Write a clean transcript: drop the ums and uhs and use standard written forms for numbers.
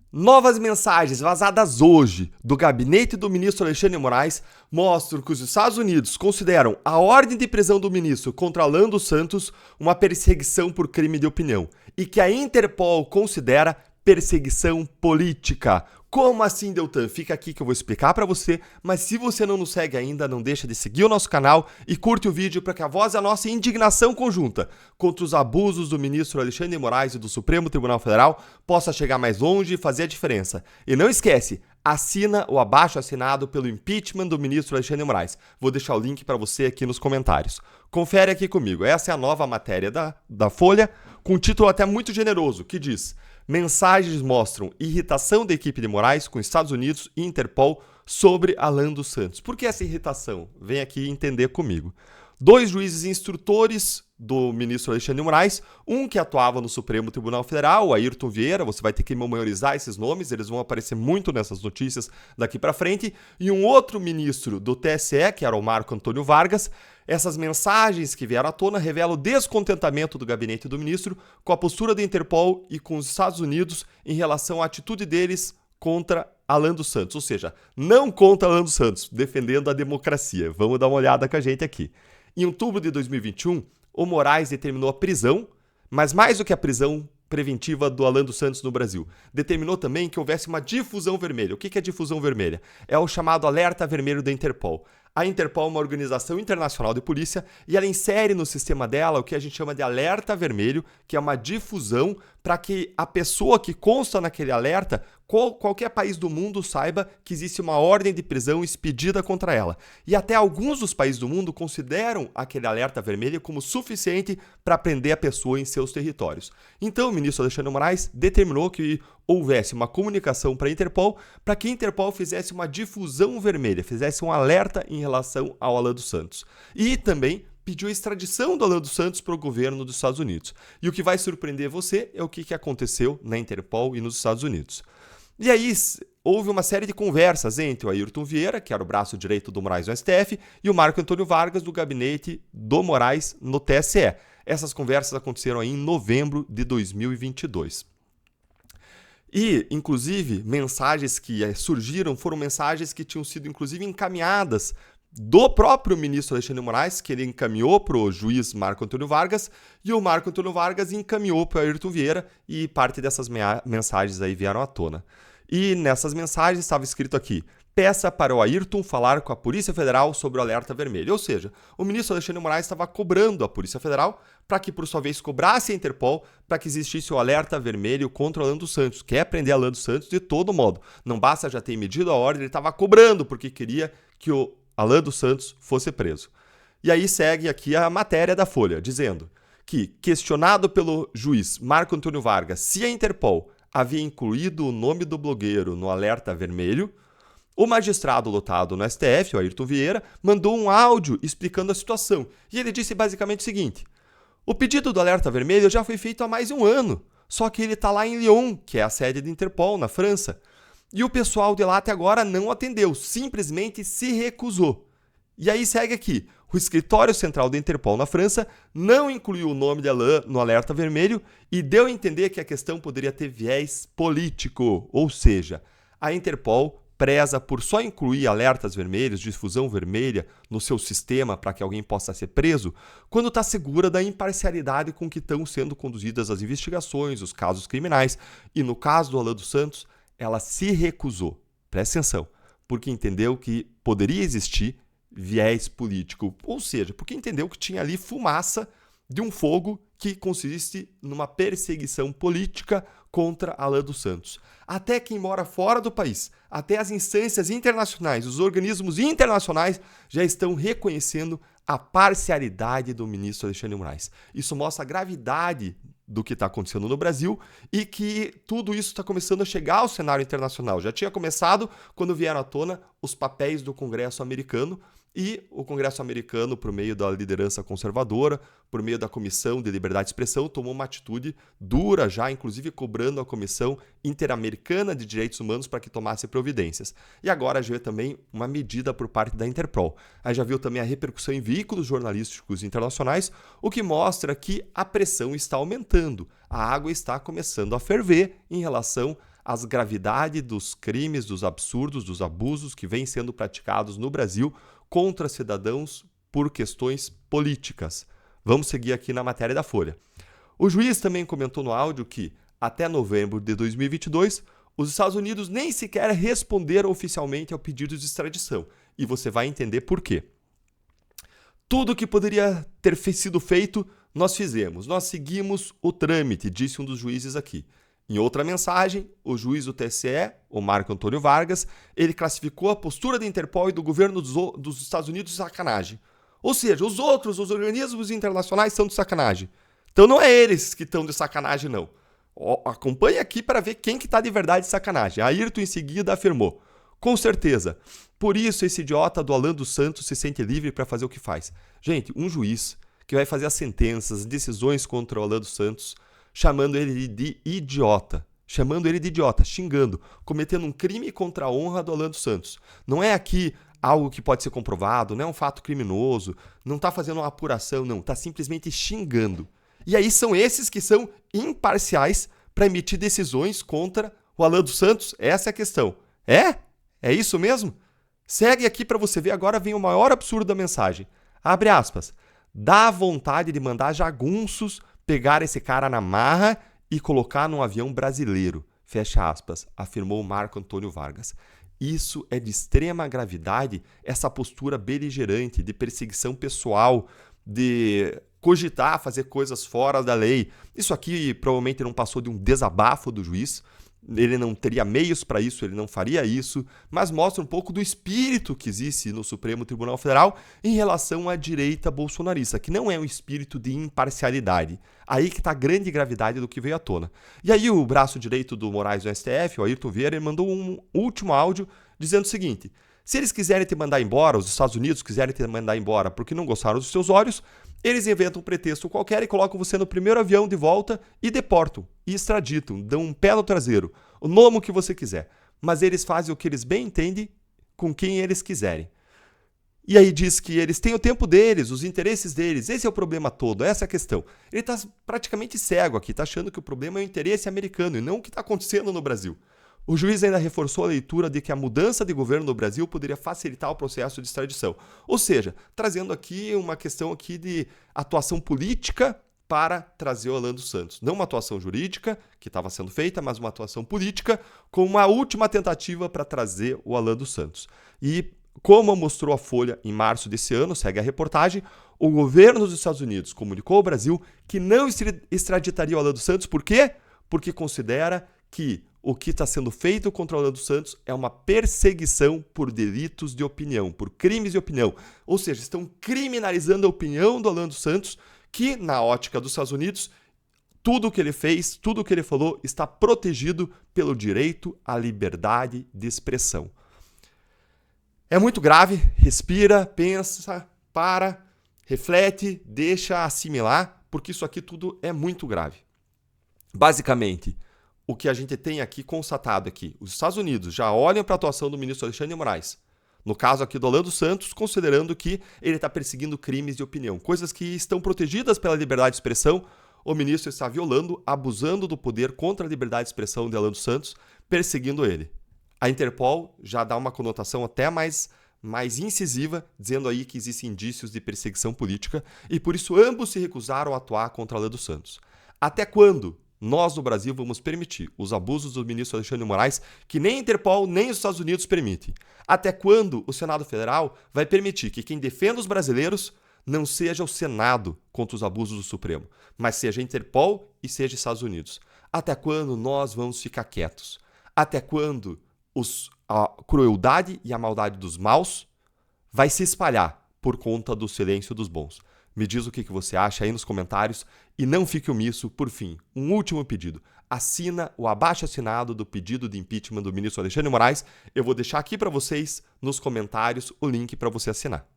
Novas mensagens vazadas hoje do gabinete do ministro Alexandre de Moraes mostram que os Estados Unidos consideram a ordem de prisão do ministro contra Alan dos Santos uma perseguição por crime de opinião e que a Interpol considera perseguição política. Como assim, Deltan? Fica aqui que eu vou explicar para você, mas se você não nos segue ainda, não deixa de seguir o nosso canal e curte o vídeo para que a voz da nossa indignação conjunta contra os abusos do ministro Alexandre de Moraes e do Supremo Tribunal Federal possa chegar mais longe e fazer a diferença. E não esquece, assina o abaixo assinado pelo impeachment do ministro Alexandre de Moraes. Vou deixar o link para você aqui nos comentários. Confere aqui comigo, essa é a nova matéria da Folha, com um título até muito generoso, que diz: mensagens mostram irritação da equipe de Moraes com Estados Unidos e Interpol sobre Alan dos Santos. Por que essa irritação? Vem aqui entender comigo. Dois juízes instrutores do ministro Alexandre de Moraes, um que atuava no Supremo Tribunal Federal, o Ayrton Vieira, você vai ter que memorizar esses nomes, eles vão aparecer muito nessas notícias daqui para frente, e um outro ministro do TSE, que era o Marco Antônio Vargas. Essas mensagens que vieram à tona revelam o descontentamento do gabinete do ministro com a postura da Interpol e com os Estados Unidos em relação à atitude deles contra Alan dos Santos, ou seja, não contra Alan dos Santos, defendendo a democracia. Vamos dar uma olhada com a gente aqui. Em outubro de 2021, o Moraes determinou a prisão, mas mais do que a prisão preventiva do Alan dos Santos no Brasil, determinou também que houvesse uma difusão vermelha. O que é difusão vermelha? É o chamado alerta vermelho da Interpol. A Interpol é uma organização internacional de polícia e ela insere no sistema dela o que a gente chama de alerta vermelho, que é uma difusão para que a pessoa que consta naquele alerta, qualquer país do mundo saiba que existe uma ordem de prisão expedida contra ela. E até alguns dos países do mundo consideram aquele alerta vermelho como suficiente para prender a pessoa em seus territórios. Então, o ministro Alexandre de Moraes determinou que houvesse uma comunicação para a Interpol, para que a Interpol fizesse uma difusão vermelha, fizesse um alerta em relação ao Alan dos Santos. E também pediu a extradição do Alan dos Santos para o governo dos Estados Unidos. E o que vai surpreender você é o que aconteceu na Interpol e nos Estados Unidos. E aí houve uma série de conversas entre o Ayrton Vieira, que era o braço direito do Moraes no STF, e o Marco Antônio Vargas, do gabinete do Moraes no TSE. Essas conversas aconteceram aí em novembro de 2022. E, inclusive, mensagens que surgiram foram mensagens que tinham sido, inclusive, encaminhadas do próprio ministro Alexandre de Moraes, que ele encaminhou para o juiz Marco Antônio Vargas, e o Marco Antônio Vargas encaminhou para o Ayrton Vieira, e parte dessas mensagens aí vieram à tona. E nessas mensagens estava escrito aqui: peça para o Ayrton falar com a Polícia Federal sobre o alerta vermelho. Ou seja, o ministro Alexandre de Moraes estava cobrando a Polícia Federal para que, por sua vez, cobrasse a Interpol para que existisse o alerta vermelho contra o Alan dos Santos. Quer prender Alan dos Santos de todo modo. Não basta já ter medido a ordem, ele estava cobrando porque queria que o Alan dos Santos fosse preso. E aí segue aqui a matéria da Folha, dizendo que, questionado pelo juiz Marco Antônio Vargas se a Interpol havia incluído o nome do blogueiro no alerta vermelho, o magistrado lotado no STF, o Ayrton Vieira, mandou um áudio explicando a situação. E ele disse basicamente o seguinte: o pedido do alerta vermelho já foi feito há mais de um ano, só que ele está lá em Lyon, que é a sede da Interpol, na França. E o pessoal de lá até agora não atendeu, simplesmente se recusou. E aí segue aqui: o escritório central da Interpol na França não incluiu o nome de Alan no alerta vermelho e deu a entender que a questão poderia ter viés político, ou seja, a Interpol preza por só incluir alertas vermelhos, difusão vermelha no seu sistema para que alguém possa ser preso, quando está segura da imparcialidade com que estão sendo conduzidas as investigações, os casos criminais. E no caso do Alan dos Santos, ela se recusou, presta atenção, porque entendeu que poderia existir viés político, ou seja, porque entendeu que tinha ali fumaça de um fogo que consiste numa perseguição política contra Alan dos Santos. Até quem mora fora do país, até as instâncias internacionais, os organismos internacionais já estão reconhecendo a parcialidade do ministro Alexandre de Moraes. Isso mostra a gravidade do que está acontecendo no Brasil e que tudo isso está começando a chegar ao cenário internacional. Já tinha começado quando vieram à tona os papéis do Congresso americano, e o Congresso americano, por meio da liderança conservadora, por meio da Comissão de Liberdade de Expressão, tomou uma atitude dura já, inclusive cobrando a Comissão Interamericana de Direitos Humanos para que tomasse providências. E agora já vê também uma medida por parte da Interpol. Aí já viu também a repercussão em veículos jornalísticos internacionais, o que mostra que a pressão está aumentando. A água está começando a ferver em relação as gravidades dos crimes, dos absurdos, dos abusos que vêm sendo praticados no Brasil contra cidadãos por questões políticas. Vamos seguir aqui na matéria da Folha. O juiz também comentou no áudio que, até novembro de 2022, os Estados Unidos nem sequer responderam oficialmente ao pedido de extradição. E você vai entender por quê. Tudo que poderia ter sido feito, nós fizemos. Nós seguimos o trâmite, disse um dos juízes aqui. Em outra mensagem, o juiz do TSE, o Marco Antônio Vargas, ele classificou a postura da Interpol e do governo dos Estados Unidos de sacanagem. Ou seja, os organismos internacionais são de sacanagem. Então não é eles que estão de sacanagem, não. Acompanhe aqui para ver quem que está de verdade de sacanagem. Ayrton em seguida afirmou: com certeza, por isso esse idiota do Alan dos Santos se sente livre para fazer o que faz. Gente, um juiz que vai fazer as sentenças, as decisões contra o Alan dos Santos, chamando ele de idiota, xingando, cometendo um crime contra a honra do Alan dos Santos. Não é aqui algo que pode ser comprovado, não é um fato criminoso, não está fazendo uma apuração, não, está simplesmente xingando. E aí são esses que são imparciais para emitir decisões contra o Alan dos Santos? Essa é a questão. É? É isso mesmo? Segue aqui para você ver, agora vem o maior absurdo da mensagem. Abre aspas. Dá vontade de mandar jagunços pegar esse cara na marra e colocar num avião brasileiro. Fecha aspas, afirmou Marco Antônio Vargas. Isso é de extrema gravidade, essa postura beligerante de perseguição pessoal, de cogitar fazer coisas fora da lei. Isso aqui provavelmente não passou de um desabafo do juiz. Ele não teria meios para isso, ele não faria isso, mas mostra um pouco do espírito que existe no Supremo Tribunal Federal em relação à direita bolsonarista, que não é um espírito de imparcialidade. Aí que está a grande gravidade do que veio à tona. E aí o braço direito do Moraes do STF, o Ayrton Vieira, ele mandou um último áudio dizendo o seguinte: se eles quiserem te mandar embora, os Estados Unidos quiserem te mandar embora porque não gostaram dos seus olhos, eles inventam um pretexto qualquer e colocam você no primeiro avião de volta e deportam, e extraditam, dão um pé no traseiro, o nome que você quiser. Mas eles fazem o que eles bem entendem com quem eles quiserem. E aí diz que eles têm o tempo deles, os interesses deles, esse é o problema todo, essa é a questão. Ele está praticamente cego aqui, está achando que o problema é o interesse americano e não o que está acontecendo no Brasil. O juiz ainda reforçou a leitura de que a mudança de governo no Brasil poderia facilitar o processo de extradição. Ou seja, trazendo aqui uma questão aqui de atuação política para trazer o Alan dos Santos. Não uma atuação jurídica, que estava sendo feita, mas uma atuação política, com uma última tentativa para trazer o Alan dos Santos. E, como mostrou a Folha em março desse ano, segue a reportagem, o governo dos Estados Unidos comunicou ao Brasil que não extraditaria o Alan dos Santos. Por quê? Porque considera que o que está sendo feito contra o Alan dos Santos é uma perseguição por delitos de opinião, por crimes de opinião. Ou seja, estão criminalizando a opinião do Alan dos Santos, que, na ótica dos Estados Unidos, tudo o que ele fez, tudo o que ele falou está protegido pelo direito à liberdade de expressão. É muito grave, respira, pensa, para, reflete, deixa assimilar, porque isso aqui tudo é muito grave. Basicamente, o que a gente tem aqui constatado aqui, os Estados Unidos já olham para a atuação do ministro Alexandre de Moraes, no caso aqui do Alan dos Santos, considerando que ele está perseguindo crimes de opinião, coisas que estão protegidas pela liberdade de expressão. O ministro está violando, abusando do poder contra a liberdade de expressão de Alan dos Santos, perseguindo ele. A Interpol já dá uma conotação até mais incisiva, dizendo aí que existem indícios de perseguição política e por isso ambos se recusaram a atuar contra Alan dos Santos. Até quando nós no Brasil vamos permitir os abusos do ministro Alexandre de Moraes que nem a Interpol nem os Estados Unidos permitem? Até quando o Senado Federal vai permitir que quem defenda os brasileiros não seja o Senado contra os abusos do Supremo, mas seja a Interpol e seja os Estados Unidos? Até quando nós vamos ficar quietos? Até quando a crueldade e a maldade dos maus vai se espalhar por conta do silêncio dos bons? Me diz o que você acha aí nos comentários e não fique omisso. Por fim, um último pedido. Assina o abaixo-assinado do pedido de impeachment do ministro Alexandre de Moraes. Eu vou deixar aqui para vocês nos comentários o link para você assinar.